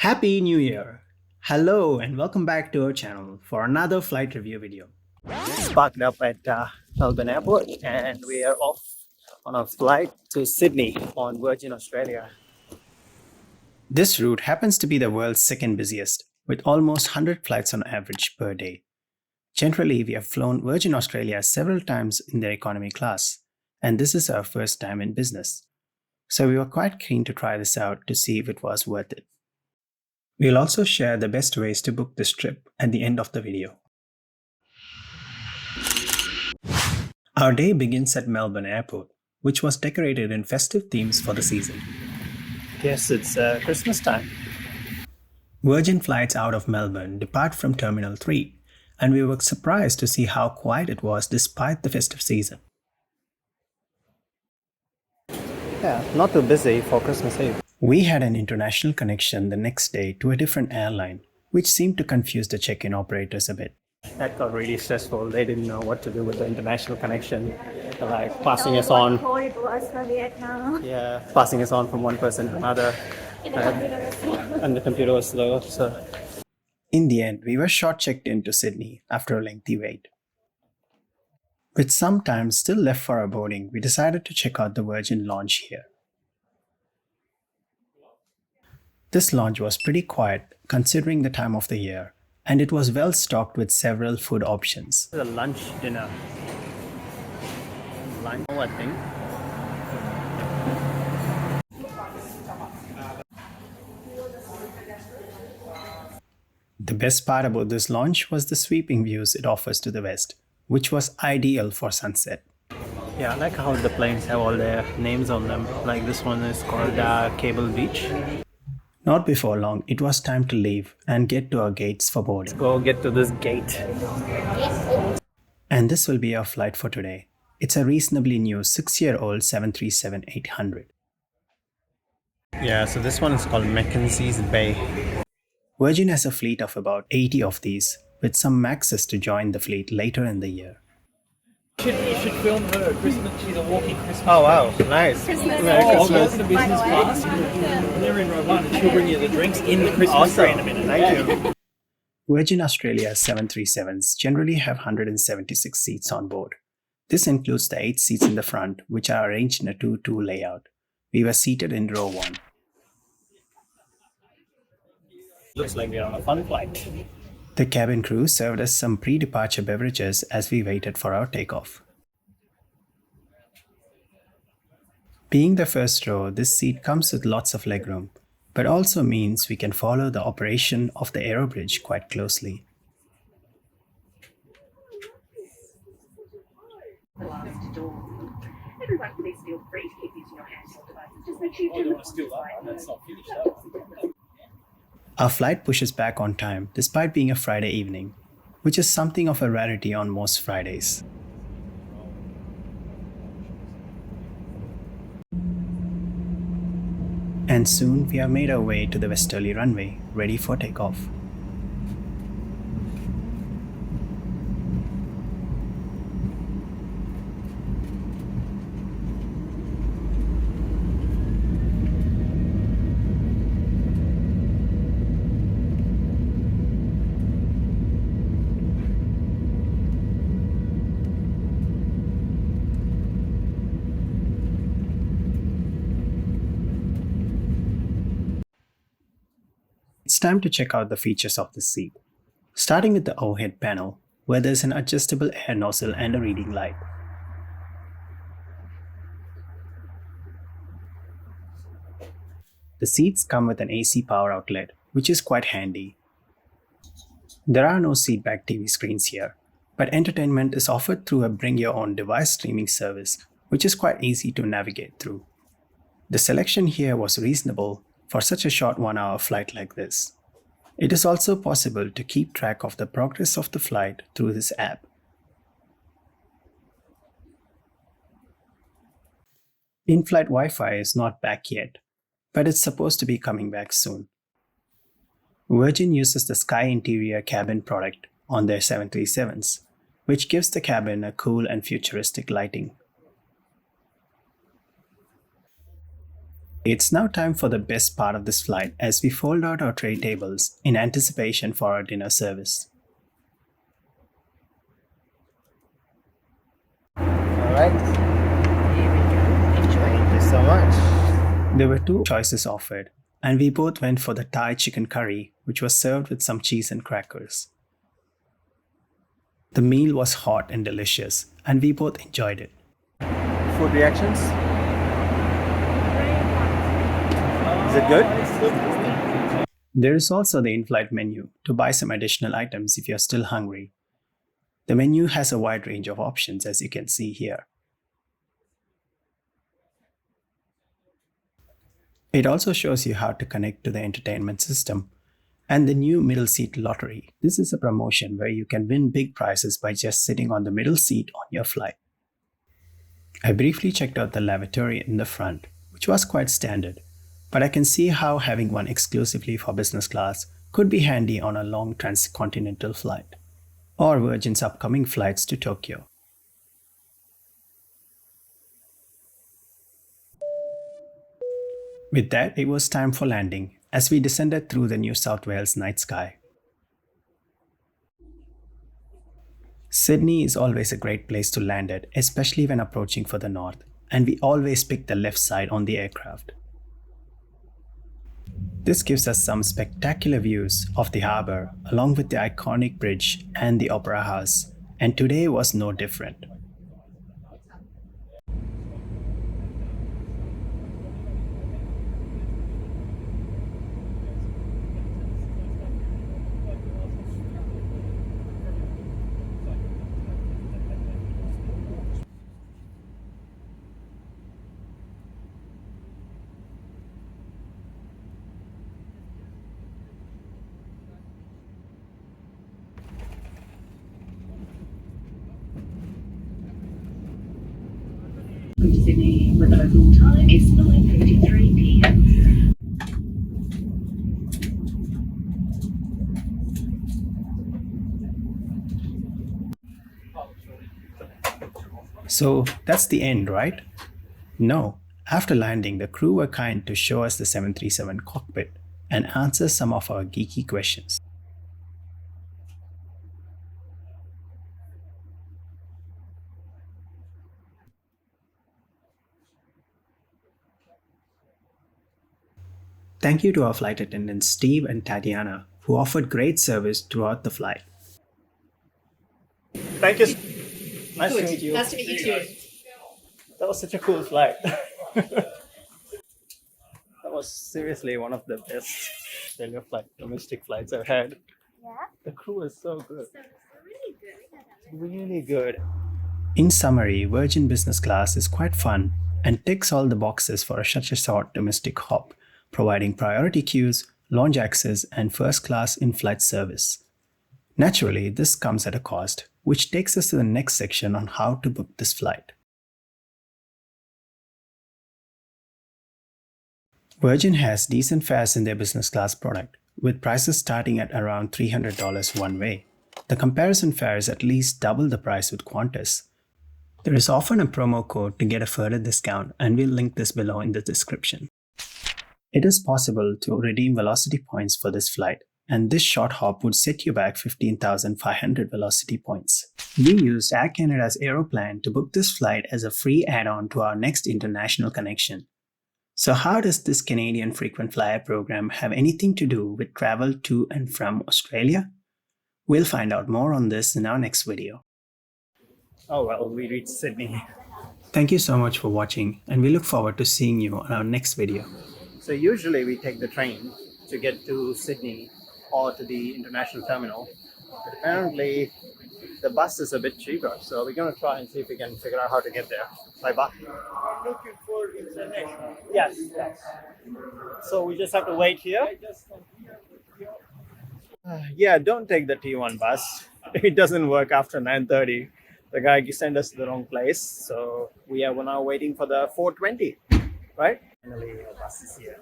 Happy New Year! Hello and welcome back to our channel for another flight review video. Parked up at Melbourne Airport and we are off on a flight to Sydney on Virgin Australia. This route happens to be the world's second busiest, with almost 100 flights on average per day. Generally, we have flown Virgin Australia several times in their economy class, and this is our first time in business. So we were quite keen to try this out to see if it was worth it. We'll also share the best ways to book this trip at the end of the video. Our day begins at Melbourne Airport, which was decorated in festive themes for the season. Yes, it's Christmas time. Virgin flights out of Melbourne depart from Terminal 3, and we were surprised to see how quiet it was despite the festive season. Yeah, not too busy for Christmas Eve. We had an international connection the next day to a different airline, which seemed to confuse the check-in operators a bit. That got really stressful. They didn't know what to do with the international connection. They're like passing us on. Yeah, passing us on from one person to another. And the computer was slow. So, in the end, we were short checked into Sydney after a lengthy wait. With some time still left for our boarding, we decided to check out the Virgin lounge here. This lounge was pretty quiet considering the time of the year, and it was well stocked with several food options. The lunch dinner. Lunch, I think. The best part about this lounge was the sweeping views it offers to the west, which was ideal for sunset. Yeah, I like how the planes have all their names on them. Like this one is called Cable Beach. Not before long, it was time to leave and get to our gates for boarding. Let's go get to this gate. And this will be our flight for today. It's a reasonably new 6-year-old 737-800. Yeah, so this one is called Mackenzie's Bay. Virgin has a fleet of about 80 of these, with some Maxes to join the fleet later in the year. You should film her at Christmas. She's a walking Christmas. Oh wow, nice. I'll go to the business class. They're in row 1 and she'll bring you the drinks in the Christmas tree in a minute. Thank you. Virgin Australia's 737s generally have 176 seats on board. This includes the 8 seats in the front, which are arranged in a 2-2 layout. We were seated in row 1. Looks like we're on a fun flight. The cabin crew served us some pre-departure beverages as we waited for our takeoff. Being the first row, this seat comes with lots of legroom, but also means we can follow the operation of the aerobridge quite closely. Everyone, please feel free to keep using your handheld devices. Just make sure you turn the Still up. That's not finished up. Our flight pushes back on time despite being a Friday evening, which is something of a rarity on most Fridays. And soon we have made our way to the westerly runway, ready for takeoff. It's time to check out the features of this seat, starting with the overhead panel, where there's an adjustable air nozzle and a reading light. The seats come with an AC power outlet, which is quite handy. There are no seatback TV screens here, but entertainment is offered through a bring-your-own-device streaming service, which is quite easy to navigate through. The selection here was reasonable for such a short 1-hour flight like this. It is also possible to keep track of the progress of the flight through this app. In-flight Wi-Fi is not back yet, but it's supposed to be coming back soon. Virgin uses the Sky Interior cabin product on their 737s, which gives the cabin a cool and futuristic lighting. It's now time for the best part of this flight as we fold out our tray tables in anticipation for our dinner service. Alright. Here we go. Enjoy. Thank you so much. There were two choices offered, and we both went for the Thai chicken curry, which was served with some cheese and crackers. The meal was hot and delicious, and we both enjoyed it. Food reactions? Is it good? There is also the in-flight menu to buy some additional items if you're still hungry. The menu has a wide range of options, as you can see here. It also shows you how to connect to the entertainment system and the new middle seat lottery. This is a promotion where you can win big prizes by just sitting on the middle seat on your flight. I briefly checked out the lavatory in the front, which was quite standard, but I can see how having one exclusively for business class could be handy on a long transcontinental flight, or Virgin's upcoming flights to Tokyo. With that, it was time for landing as we descended through the New South Wales night sky. Sydney is always a great place to land at, especially when approaching for the north, and we always pick the left side on the aircraft. This gives us some spectacular views of the harbour, along with the iconic bridge and the Opera House, and today was no different. From Sydney with the local time is 9:53 p.m. So that's the end, right? No. After landing, the crew were kind to show us the 737 cockpit and answer some of our geeky questions. Thank you to our flight attendants Steve and Tatiana, who offered great service throughout the flight. Thank you. Nice to meet you. Nice to meet you too. That was such a cool flight. That was seriously one of the best Australia domestic flights I've had. Yeah. The crew is so good. So really good. Really good. In summary, Virgin Business Class is quite fun and ticks all the boxes for such a short domestic hop, providing priority queues, lounge access, and first-class in-flight service. Naturally, this comes at a cost, which takes us to the next section on how to book this flight. Virgin has decent fares in their business class product, with prices starting at around $300 one way. The comparison fare is at least double the price with Qantas. There is often a promo code to get a further discount, and we'll link this below in the description. It is possible to redeem Velocity points for this flight, and this short hop would set you back 15,500 Velocity points. We used Air Canada's Aeroplan to book this flight as a free add-on to our next international connection. So how does this Canadian frequent flyer program have anything to do with travel to and from Australia? We'll find out more on this in our next video. Oh well, we reached Sydney. Thank you so much for watching, and we look forward to seeing you on our next video. So usually we take the train to get to Sydney or to the international terminal. But apparently the bus is a bit cheaper, so we're going to try and see if we can figure out how to get there by bus. Looking for international. Yes. So we just have to wait here. Yeah, don't take the T1 bus. It doesn't work after 9:30. The guy sent us to the wrong place, so we are now waiting for the 420, right? Finally, the bus is here.